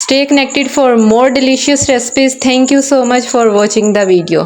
Stay connected for more delicious recipes. Thank you so much for watching the video.